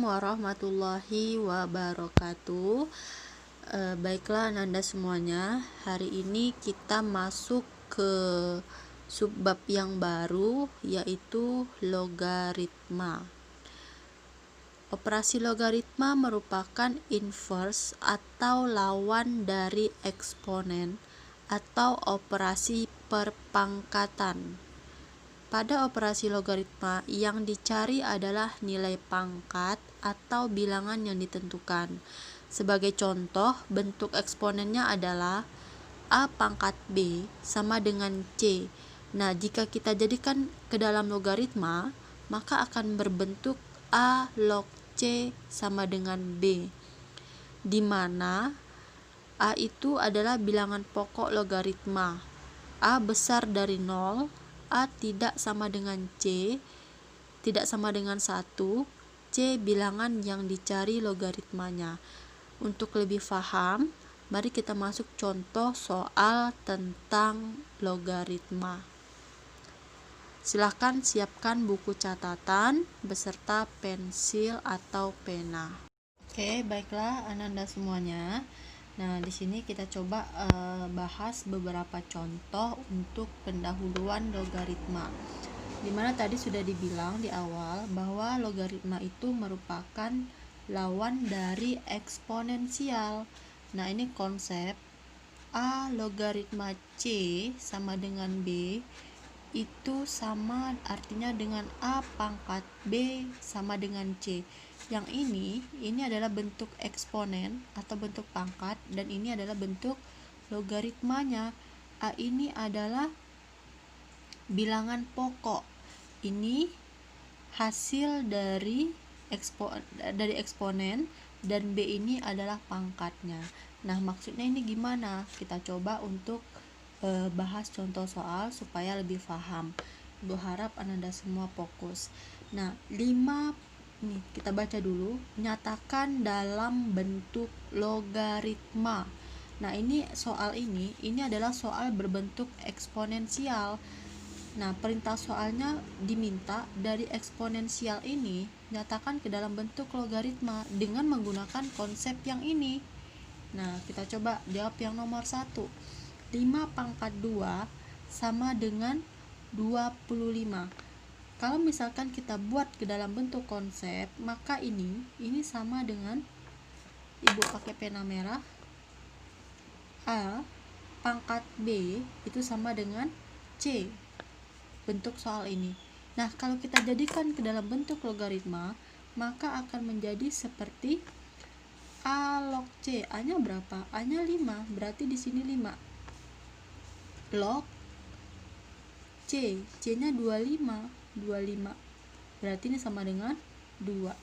warahmatullahi wabarakatuh. Baiklah Ananda semuanya, hari ini kita masuk ke subbab yang baru, yaitu logaritma. Operasi logaritma merupakan inverse atau lawan dari eksponen atau operasi perpangkatan. Pada operasi logaritma, yang dicari adalah nilai pangkat atau bilangan yang ditentukan. Sebagai contoh, bentuk eksponennya adalah A pangkat B sama dengan C. Nah, jika kita jadikan ke dalam logaritma, maka akan berbentuk A log C sama dengan B, di mana A itu adalah bilangan pokok logaritma. A besar dari 0, A tidak sama dengan C, tidak sama dengan 1, C bilangan yang dicari logaritmanya. Untuk lebih paham, mari kita masuk contoh soal tentang logaritma. Silahkan siapkan buku catatan beserta pensil atau pena. Oke, baiklah Ananda semuanya. Nah, di sini kita coba bahas beberapa contoh untuk pendahuluan logaritma. Dimana tadi sudah dibilang di awal bahwa logaritma itu merupakan lawan dari eksponensial. Nah, ini konsep A logaritma C sama dengan B itu sama artinya dengan A pangkat B sama dengan C. Yang ini adalah bentuk eksponen atau bentuk pangkat, dan ini adalah bentuk logaritmanya. A ini adalah bilangan pokok. Ini hasil dari eksponen, dan B ini adalah pangkatnya. Nah, maksudnya ini gimana? Kita coba untuk bahas contoh soal supaya lebih paham. Berharap Ananda semua fokus. Nah, 5 nih kita baca dulu. Nyatakan dalam bentuk logaritma. Nah, ini soal ini adalah soal berbentuk eksponensial. Nah, perintah soalnya diminta dari eksponensial ini nyatakan ke dalam bentuk logaritma dengan menggunakan konsep yang ini. Nah, kita coba jawab yang nomor 1. 5 pangkat 2 sama dengan 25. Kalau misalkan kita buat ke dalam bentuk konsep, maka ini sama dengan, Ibu pakai pena merah, A pangkat B itu sama dengan C, bentuk soal ini. Nah, kalau kita jadikan ke dalam bentuk logaritma, maka akan menjadi seperti A log C. A-nya berapa? A-nya 5, berarti di sini 5. Log C, C-nya 25, berarti ini sama dengan 2.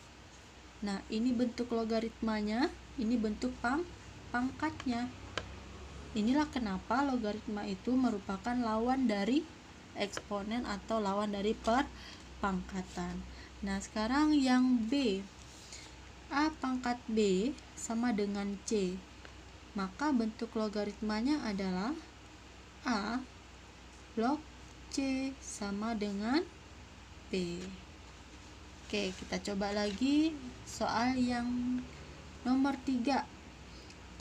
Nah, ini bentuk logaritmanya, ini bentuk pangkatnya. Inilah kenapa logaritma itu merupakan lawan dari eksponen atau lawan dari perpangkatan. Nah, sekarang yang B, A pangkat B sama dengan C, maka bentuk logaritmanya adalah A log C sama dengan B. Oke, kita coba lagi soal yang nomor 3.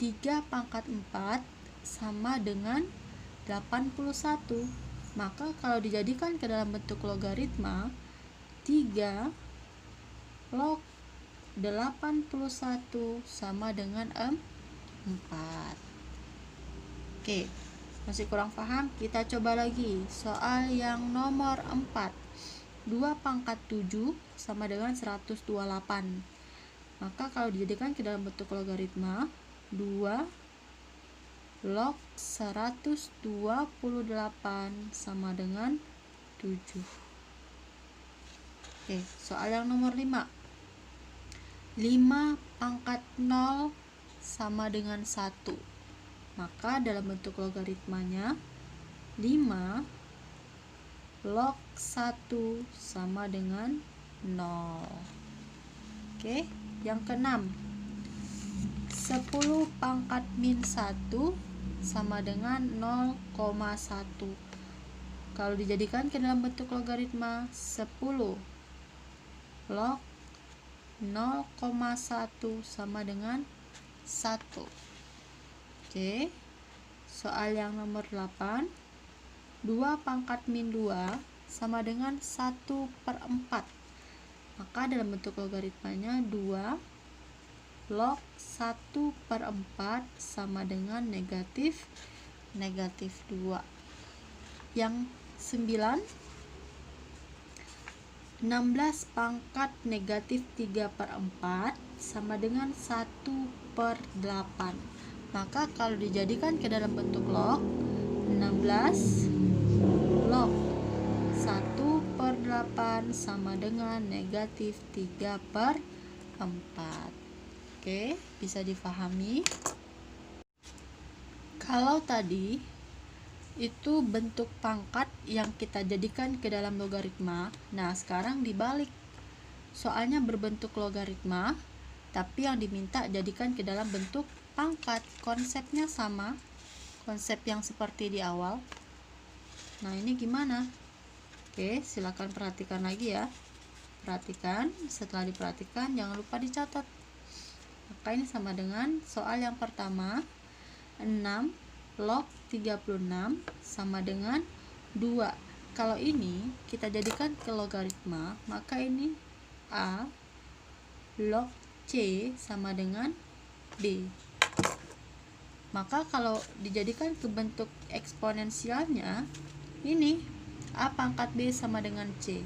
3 pangkat 4 sama dengan 81. Maka kalau dijadikan ke dalam bentuk logaritma, 3 log 81 sama dengan 4. Oke, masih kurang paham? Kita coba lagi soal yang nomor 4. 2 pangkat 7 sama dengan 128. Maka kalau dijadikan ke dalam bentuk logaritma, 2 log 128 sama dengan 7. Oke, soal yang nomor 5. 5 pangkat 0 sama dengan 1. Maka dalam bentuk logaritmanya, 5 log 1 sama dengan 0. Oke, yang keenam, 10 pangkat min 1 sama dengan 0,1. Kalau dijadikan ke dalam bentuk logaritma, 10 log 0,1 sama dengan 1. Oke, soal yang nomor 8, 2 pangkat min 2 sama dengan 1/4. Maka dalam bentuk logaritmanya 2 log 1/4 sama dengan negatif 2. Yang 9, 16 pangkat negatif 3/4 sama dengan 1/8. Maka kalau dijadikan ke dalam bentuk log, 16 log 1/8 sama dengan negatif 3/4. Oke, bisa difahami. Kalau tadi itu bentuk pangkat yang kita jadikan ke dalam logaritma, nah sekarang dibalik. Soalnya berbentuk logaritma, tapi yang diminta jadikan ke dalam bentuk pangkat. Konsepnya sama, konsep yang seperti di awal. Nah, ini gimana? Oke, silakan perhatikan lagi ya. Perhatikan, setelah diperhatikan jangan lupa dicatat. Maka ini sama dengan soal yang pertama, 6 log 36 sama dengan 2. Kalau ini kita jadikan ke logaritma, maka ini A log C sama dengan B. Maka kalau dijadikan ke bentuk eksponensialnya, ini A pangkat B sama dengan C.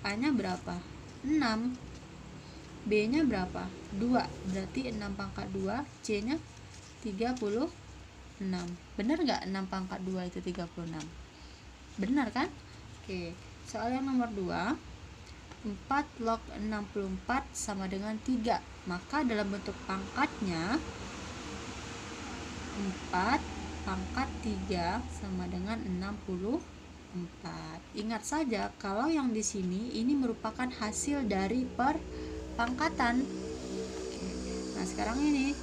A-nya berapa? 6. B-nya berapa? 2. Berarti 6 pangkat 2, C-nya 36. Benar nggak 6 pangkat 2 itu 36? Benar kan? Oke, soal yang nomor 2, 4 log 64 sama dengan 3. Maka dalam bentuk pangkatnya 4 pangkat 3 sama dengan 64. Ingat saja kalau yang di sini ini merupakan hasil dari perpangkatan. Nah, sekarang ini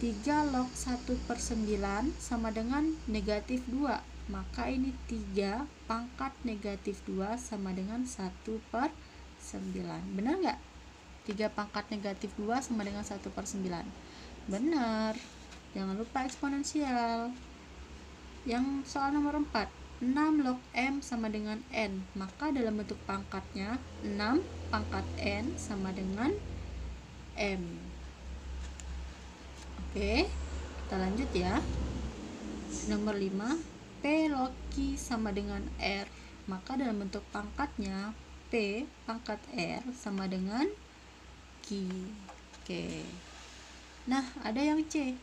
3 log 1/9 sama dengan negatif 2. Maka ini 3 pangkat negatif 2 sama dengan 1/9. Benar nggak? 3 pangkat negatif 2 sama dengan 1/9. Benar. Jangan lupa eksponensial. Yang soal nomor 4, 6 log M sama dengan N. Maka dalam bentuk pangkatnya 6 pangkat N sama dengan M. Oke, kita lanjut ya. Nomor 5, P log Q sama dengan R. Maka dalam bentuk pangkatnya P pangkat R sama dengan Q. Oke. Nah, ada yang C.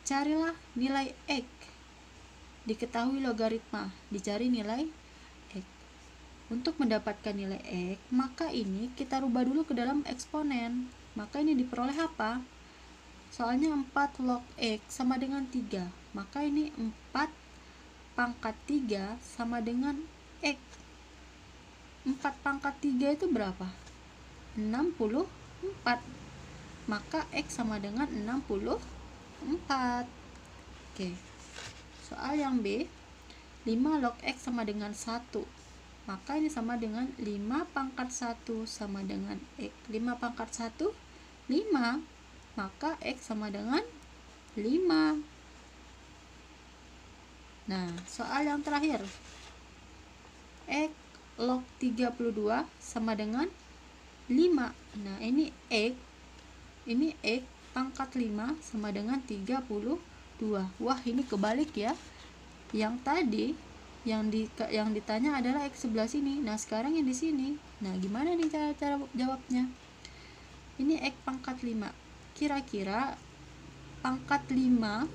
Carilah nilai X. Diketahui logaritma, dicari nilai X. Untuk mendapatkan nilai X, maka ini kita rubah dulu ke dalam eksponen. Maka ini diperoleh apa? Soalnya 4 log X sama dengan 3. Maka ini 4 pangkat 3 sama dengan X. 4 pangkat 3 itu berapa? 64. Maka X sama dengan 64. Oke. Soal yang B, 5 log X sama dengan 1. Maka ini sama dengan 5 pangkat 1 sama dengan X. 5 pangkat 1, 5. Maka X sama dengan 5. Nah, soal yang terakhir, X log 32 sama dengan 5. Nah, ini X pangkat 5 sama dengan 32. Wah, ini kebalik ya. Yang tadi yang ditanya adalah X sebelah sini. Nah, sekarang yang di sini. Nah, gimana nih cara jawabnya? Ini X pangkat 5. Kira-kira pangkat 5,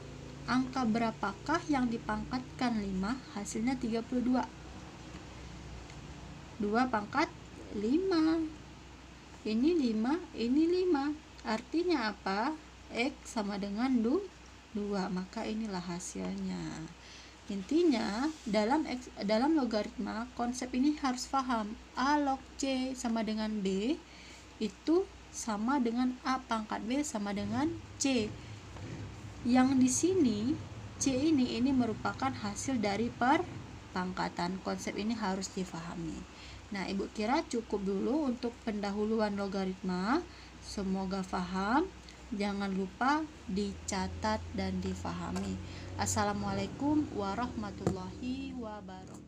angka berapakah yang dipangkatkan 5? Hasilnya 32. 2 pangkat 5. Ini 5, ini 5. Artinya apa? X sama dengan 2. Maka inilah hasilnya. Intinya dalam logaritma, konsep ini harus paham. A log C sama dengan B itu sama dengan A pangkat B sama dengan C. Yang di sini C ini merupakan hasil dari perpangkatan. Konsep ini harus difahami. Nah, Ibu kira cukup dulu untuk pendahuluan logaritma. Semoga paham. Jangan lupa dicatat dan difahami. Assalamualaikum warahmatullahi wabarakatuh.